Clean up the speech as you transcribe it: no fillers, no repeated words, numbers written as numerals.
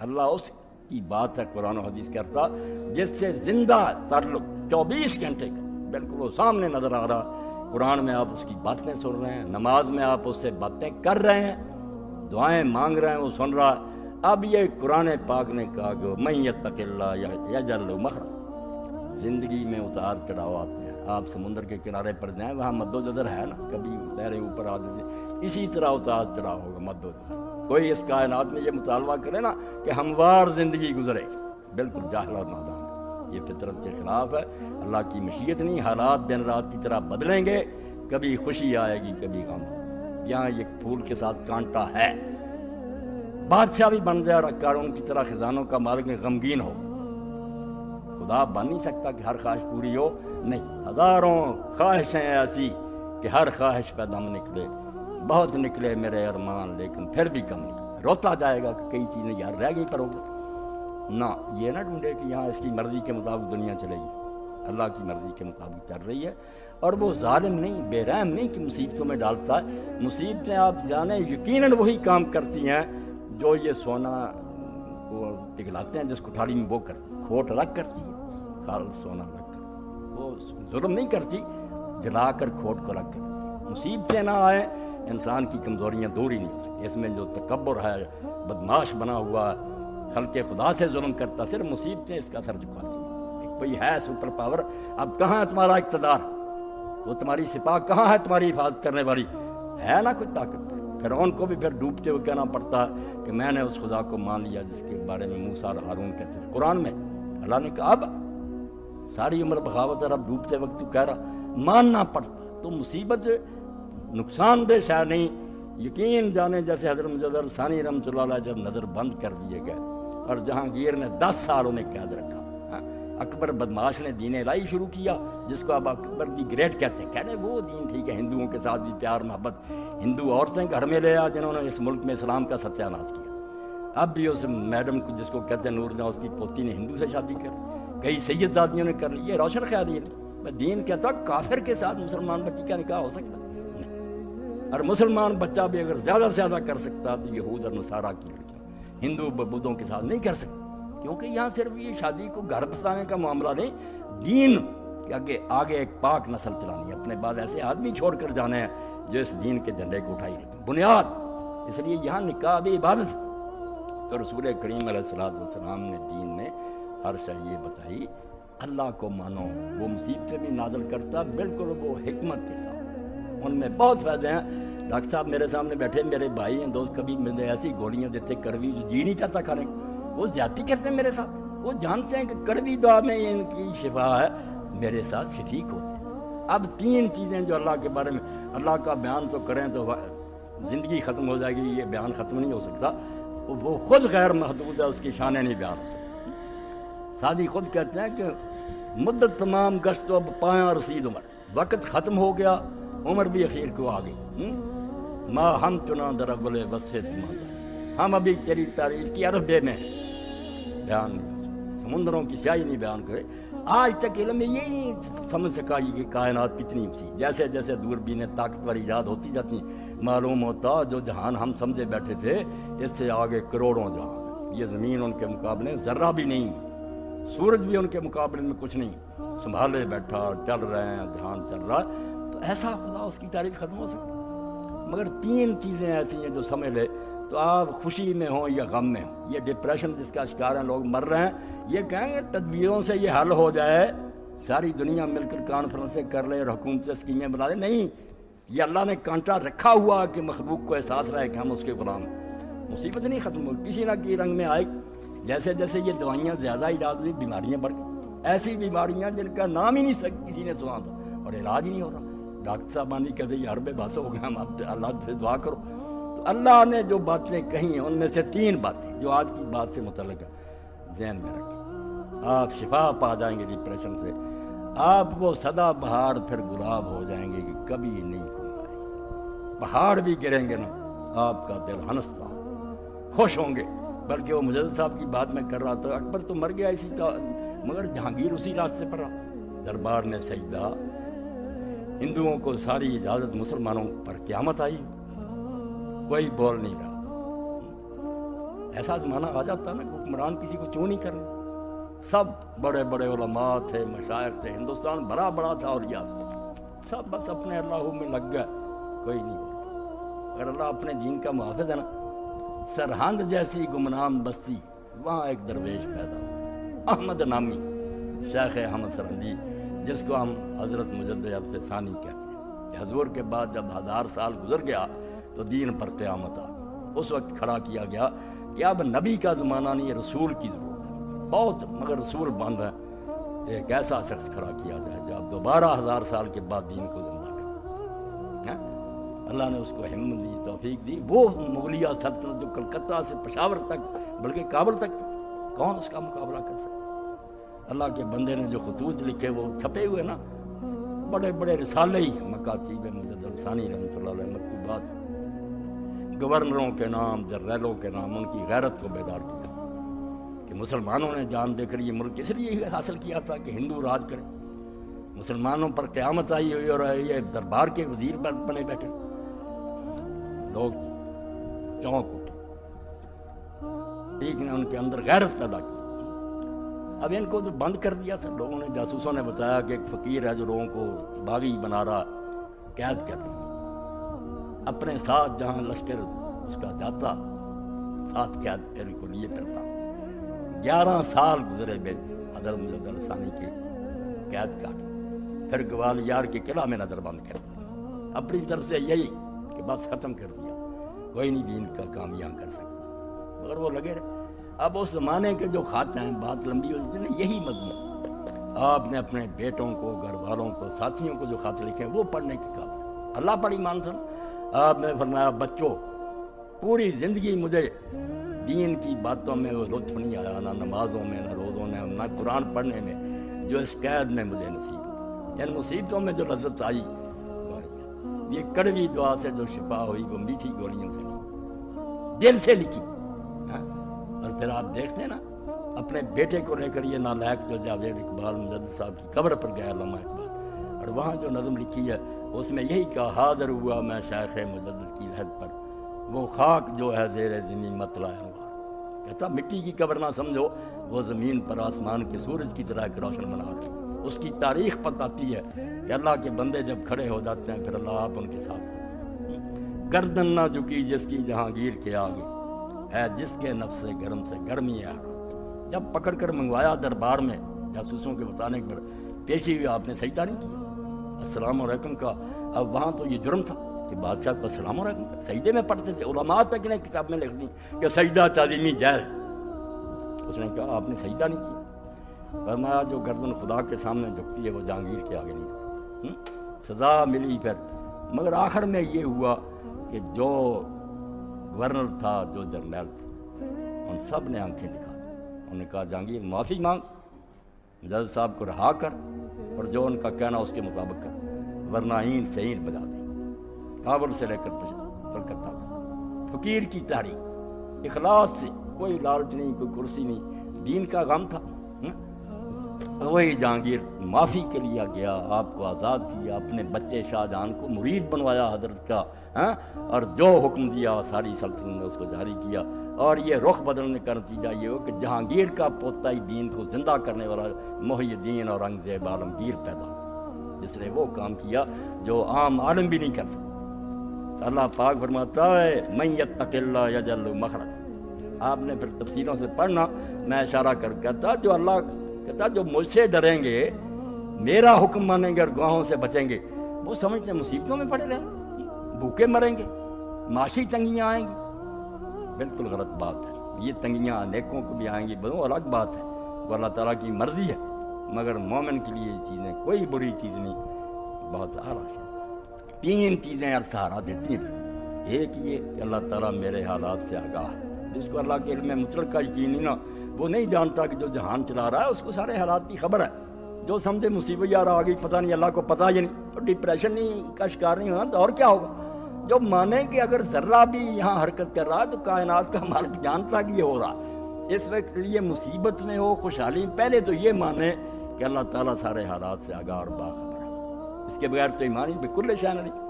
अल्लाह उस की बात है कुरान और हदीस करता जिससे जिंदा ताल्लुक 24 घंटे का बिल्कुल वो सामने नजर आ रहा। कुरान में आप उसकी बातें सुन रहे हैं, नमाज में आप उससे बातें कर रहे हैं, दुआएं मांग रहे हैं, वो सुन रहा। अब ये कुरान पाक ने कहा कि मैं यत्तकिल्लाह यजअल मखरज, जिंदगी में उतार चढ़ाव आते हैं। आप समुद्र के किनारे पर जाएं, वहाँ मद्दोजदर है ना, कभी लहरें ऊपर आ जाती, इसी तरह उतार चढ़ाव होगा मद्दोजदर। कोई इस कायनात में ये मुतालबा करे ना कि हमवार ज़िंदगी गुजरे, बिल्कुल जाहिल और नादान है, ये फितरत के ख़िलाफ़ है। अल्लाह की मशीयत नहीं, हालात दिन रात की तरह बदलेंगे, कभी खुशी आएगी कभी गम। यहाँ ये फूल के साथ कांटा है, बादशाह भी बन जाए और कारून की तरह खजानों का मालिक गमगीन हो, खुदा बन नहीं सकता कि हर ख्वाहिश पूरी हो। नहीं, हज़ारों ख्वाहिशें ऐसी कि हर ख्वाहिश पे दम निकले, बहुत निकले मेरे अरमान लेकिन फिर भी कम निकले। रोता जाएगा कि कई चीज़ें यार रह गई पर हो ना। ये ना ढूंढे कि यहाँ इसकी मर्ज़ी के मुताबिक दुनिया चलेगी, अल्लाह की मर्ज़ी के मुताबिक चल रही है। और वो जालिम नहीं, बेरहम नहीं कि मुसीबतों में डालता है। मुसीबतें आप जाने यकीनन वही काम करती हैं जो ये सोना को पिघलाते हैं, जिसको थाली में वो कर खोट रख करती है, खाल सोना रख कर, वो जुल्म नहीं करती, जलाकर खोट को रख कर। मुसीबतें ना आए, इंसान की कमज़ोरियाँ दूर ही नहीं हो सकती। इसमें जो तकब्बुर है, बदमाश बना हुआ, खल्क़े खुदा से जुल्म करता, सिर्फ मुसीबतें इसका सर झुकाती हैं। कोई है सुपर पावर, अब कहाँ है तुम्हारा इक़्तिदार, वो तुम्हारी सिपाह कहाँ है, तुम्हारी हिफाजत करने वाली है ना कोई ताकत। फ़िरौन को भी फिर डूबते हुए कहना पड़ता है कि मैंने उस खुदा को मान लिया जिसके बारे में मूसा और हारून कहते थे। कुरान में अल्लाह ने कहा अब सारी उम्र बगावत और अब डूबते वक्त तू कह रहा मानना पड़ता। तो मुसीबत नुकसानदेह है नहीं, यकीन जाने जैसे हज़रत मुज़फ़्फ़र सानी रहमतुल्लाह अलैह जब नज़र बंद कर दिए गए और जहांगीर ने 10 साल उन्हें कैद रखा। अकबर बदमाश ने दीन इलाही शुरू किया, जिसको अब अकबर दी ग्रेट कहते हैं। कहने वो दीन ठीक है, हिंदुओं के साथ भी प्यार मोहब्बत, हिंदू औरतें घर में ले आ जिन्होंने इस मुल्क में इस्लाम का सत्यानाश किया। अब भी उस मैडम को जिसको कहते हैं नूरजहां, उसकी पोती ने हिंदू से शादी कर, कई सैयदजादियों ने कर ली। ये रोशन ख्याली है। मैं दीन कहता काफिर के साथ मुसलमान बच्ची का निकाह हो सकता नहीं, और मुसलमान बच्चा भी अगर ज़्यादा से ज़्यादा कर सकता तो यहूद और नसारा की लड़कियाँ हिंदू बबूदों के साथ नहीं कर सकती, क्योंकि यहाँ सिर्फ ये शादी को घर बसाने का मामला नहीं, दीन के आगे एक पाक नस्ल चलानी है। अपने बाद ऐसे आदमी छोड़ कर जाने हैं जो इस दीन के झंडे को उठाई रखें, बुनियाद। इसलिए यहाँ निकाह भी इबादत। तो रसूल करीम अलैहिस्सलाम ने दीन में हर शय ये बताई, अल्लाह को मानो, वो मुसीबतें भी नाज़िल करता बिल्कुल वो हिकमत के साथ। उनमें बहुत फ़ायदे हैं। डॉक्टर साहब मेरे सामने बैठे, मेरे भाई हैं, दोस्त, कभी मुझे ऐसी गोलियाँ देते कड़वी जो जी नहीं चाहता खाने, वो ज्यादती करते हैं मेरे साथ। वो जानते हैं कि कड़वी दवा में इनकी शिफा है, मेरे साथ शफीक होते हैं। अब 3 चीज़ें जो अल्लाह के बारे में, अल्लाह का बयान तो करें तो ज़िंदगी ख़त्म हो जाएगी, ये बयान ख़त्म नहीं हो सकता। वो खुद गैर महदूद है, उसकी शानें नहीं बयान हो सकती। सादी खुद कहते हैं कि मुद्दत तमाम गश्त तो अब पाया रसीद उम्र, वक़्त ख़त्म हो गया, उम्र भी अखीर को आ गई। माँ हम चुना दरबले बसे तुम्हारा, हम अभी तेरी तारीफ की अरबे में बयान नहीं, समुद्रों की स्याही नहीं बयान करे। आज तक इल्म में ये नहीं समझ सका कि कायनात कितनी सी, जैसे जैसे दूरबीनें ताकतवर ईजाद होती जाती, मालूम होता जो जहान हम समझे बैठे थे इससे आगे करोड़ों जहान। ये ज़मीन उनके मुकाबले ज़र्रा भी नहीं, सूरज भी उनके मुकाबले में कुछ नहीं, संभाले बैठा, चल रहे हैं, ध्यान चल रहा। तो ऐसा खुदा, उसकी तारीफ ख़त्म हो सकती। मगर 3 चीज़ें ऐसी हैं जो समझ ले तो आप खुशी में हो या गम में हो। ये डिप्रेशन जिसका शिकार हैं, लोग मर रहे हैं, ये कहेंगे तदबीरों से ये हल हो जाए, सारी दुनिया मिलकर कॉन्फ्रेंसें कर ले और हुकूमतें स्कीमें बना ले। नहीं, ये अल्लाह ने कांटा रखा हुआ कि मखलूक को एहसास रहे कि हम उसके गुलाम। मुसीबत नहीं ख़त्म हो, किसी ना किसी रंग में आए। जैसे जैसे ये दवाइयाँ ज़्यादा इजाद हुई, बीमारियाँ बढ़ गई, ऐसी बीमारियाँ जिनका नाम ही नहीं किसी ने सुना था और इलाज ही नहीं हो रहा। डॉक्टर साहबानी कहते यार बेबस हो गए हम, अब अल्लाह से दुआ करो। तो अल्लाह ने जो बातें कही हैं उनमें से 3 बातें जो आज की बात से मुतल्लिक़ है, ज़हन में रखें। आप शिफा पा जाएंगे डिप्रेशन से, आप वो सदा बहार फिर गुलाब हो जाएंगे कि कभी नहीं खुलेंगे। पहाड़ भी गिरेंगे ना, आपका दिल हंसता खुश होंगे। बल्कि वो मुजद्दिद साहब की बात मैं कर रहा था, अकबर तो मर गया इसी का, मगर जहांगीर उसी रास्ते पर रहा। दरबार ने सजदा, हिंदुओं को सारी इजाज़त, मुसलमानों पर क़यामत आई, कोई बोल नहीं रहा। ایسا زمانہ آ جاتا نا کہ حکمران کسی کو چون نہیں کرنے. سب بڑے بڑے علماء تھے، مشائخ تھے، ہندوستان بڑا بڑا تھا اور سب بس اپنے اللہ میں لگ گئے، کوئی نہیں بولتا. اگر اللہ اپنے دین کا محافظ ہے نا، سرہند جیسی گمنام بستی وہاں ایک درویش پیدا ہوا، احمد نامی، شیخ احمد سرہندی، جس کو ہم حضرت مجدد عبد ثانی کہتے ہیں، کہ حضور کے بعد جب 1000 سال گزر گیا تو دین پر قیامت آ گئی. اس وقت کھڑا کیا گیا کہ اب نبی کا زمانہ نہیں، رسول کی ضرورت ہے بہت، مگر رسول بند ہے. ایک ایسا شخص کھڑا کیا جائے جو اب دوبارہ 1000 سال کے بعد دین کو زندہ کرے. اللہ نے اس کو ہمت دی، توفیق دی. وہ مغلیہ سلطنت جو کلکتہ سے پشاور تک بلکہ کابل تک، کون اس کا مقابلہ کر سکتا؟ اللہ کے بندے نے جو خطوط لکھے وہ چھپے ہوئے نا، بڑے بڑے رسالے ہی، مکاتیب مجدد ثانی رحمۃ اللہ علیہ، مکتوبات، گورنروں کے نام، جنرلوں کے نام، ان کی غیرت کو بیدار کیا کہ مسلمانوں نے جان دے کر یہ ملک اس لیے حاصل کیا تھا کہ ہندو راج کرے. مسلمانوں پر قیامت آئی ہوئی اور یہ دربار کے وزیر بنے بیٹھے. لوگ چونک اٹھے، ایک نے ان کے اندر غیرت پیدا کی. اب ان کو جو بند کر دیا تھا، لوگوں نے، جاسوسوں نے بتایا کہ ایک فقیر ہے جو لوگوں کو باغی بنا رہا، قید کر رہی. اپنے ساتھ جہاں لشکر اس کا جاتا، ساتھ قید ان کو لیے پھرتا. 11 سال گزرے بے حضرت مجدد ثانی کے قید کاٹ. پھر گوالیار کے قلعہ میں نظر بند کر دیا، اپنی طرف سے یہی کہ بس ختم کر دیا، کوئی نہیں دین کا کام یہاں کر سکتا، مگر وہ لگے رہے. اب اس زمانے کے جو خط ہیں، بات لمبی ہو جاتی ہے، یہی مضمون آپ نے اپنے بیٹوں کو، گھر والوں کو، ساتھیوں کو جو خط لکھے وہ پڑھنے کی قابل. اللہ پر ایمان تھا. آپ نے فرمایا بچوں، پوری زندگی مجھے دین کی باتوں میں وہ لطف نہیں آیا، نہ نمازوں میں، نہ روزوں میں، نہ قرآن پڑھنے میں، جو اس قید میں مجھے نصیب ہوئی. ان مصیبتوں میں جو لذت آئی، یہ کڑوی دعا سے جو شفا ہوئی وہ میٹھی گولیوں سے نہیں، دل سے لکھی. اور پھر آپ دیکھتے ہیں نا، اپنے بیٹے کو لے کر یہ نالائق جو جاوید اقبال مجدد صاحب کی قبر پر گیا، علامہ اقبال، اور وہاں جو نظم لکھی ہے اس میں یہی کہا، حاضر ہوا میں شیخ مجدد کی لحد پر، وہ خاک جو ہے زیر زمین مطلع انوار. کہتا مٹی کی قبر نہ سمجھو، وہ زمین پر آسمان کے سورج کی طرح ایک روشن منار ہے. اس کی تاریخ بتاتی ہے کہ اللہ کے بندے جب کھڑے ہو جاتے ہیں پھر اللہ آپ ان کے ساتھ. گردن نہ جھکی جس کی جہانگیر کے آگے، ہے جس کے نفس گرم سے گرمی ہے. جب پکڑ کر منگوایا دربار میں، جاسوسوں کے بتانے پر پیشی ہوئی، آپ نے سجدہ نہیں کیا، السلام علیکم کا. اب وہاں تو یہ جرم تھا کہ بادشاہ کو السلام علیکم کا سجدے میں پڑھتے تھے. علماء تک نے کتاب میں لکھ دی کہ سجدہ تعظیمی جائز. اس نے کہا آپ نے سجدہ نہیں کیا. فرمایا جو گردن خدا کے سامنے جھکتی ہے وہ جہانگیر کے آگے نہیں. سزا ملی پھر، مگر آخر میں یہ ہوا کہ جو گورنر تھا، جو جرنیل تھا، ان سب نے آنکھیں دکھا دی. انہوں نے کہا جہانگیر معافی مانگ، جج صاحب کو رہا کر، اور جو ان کا کہنا اس کے مطابق کر، ورنہ اینٹ سے اینٹ بجا دیں. کابل سے لے کر کلکتہ تک فقیر کی تحریک، اخلاص سے، کوئی لالچ نہیں، کوئی کرسی نہیں، دین کا غم تھا. وہی جہانگیر معافی کے لیے گیا، آپ کو آزاد کیا، اپنے بچے شاہ جہاں کو مرید بنوایا حضرت کا، اور جو حکم دیا ساری سلطنت نے اس کو جاری کیا. اور یہ رخ بدلنے کا نتیجہ یہ ہو کہ جہانگیر کا پوتا ہی دین کو زندہ کرنے والا محی الدین اور اورنگزیب عالمگیر پیدا ہوا، جس نے وہ کام کیا جو عام عالم بھی نہیں کر سکتا. اللہ پاک فرماتا ہے من یتق اللہ یجعل له مخرج. آپ نے پھر تفسیروں سے پڑھنا، میں اشارہ کر کہتا جو اللہ کہتا جو مجھ سے ڈریں گے، میرا حکم مانیں گے اور گناہوں سے بچیں گے، وہ سمجھتے ہیں مصیبتوں میں پڑے رہیں گے، بھوکے مریں گے، معاشی تنگیاں آئیں گی. بالکل غلط بات ہے. یہ تنگیاں نیکوں کو بھی آئیں گی، وہ الگ بات ہے، وہ اللہ تعالیٰ کی مرضی ہے، مگر مومن کے لیے یہ چیزیں کوئی بری چیز نہیں، بہت اعلیٰ ہے. 3 چیزیں سہارا دیتی ہیں. ایک یہ کہ اللہ تعالیٰ میرے حالات سے آگاہ ہے. جس کو اللہ کے علم مطلق کا یقین نہیں نا، وہ نہیں جانتا کہ جو جہان چلا رہا ہے اس کو سارے حالات کی خبر ہے. جو سمجھے مصیبت یار آ گئی، پتہ نہیں، اللہ کو پتہ ہی نہیں، تو ڈپریشن نہیں کا شکار نہیں ہونا تو اور کیا ہوگا. جو مانے کہ اگر ذرہ بھی یہاں حرکت کر رہا ہے تو کائنات کا مالک جانتا کہ یہ ہو رہا. اس وقت لیے مصیبت میں ہو، خوشحالی، پہلے تو یہ مانے کہ اللہ تعالیٰ سارے حالات سے آگاہ اور باخبر ہے. اس کے بغیر تو ایمان ہی بالکل شان نہیں.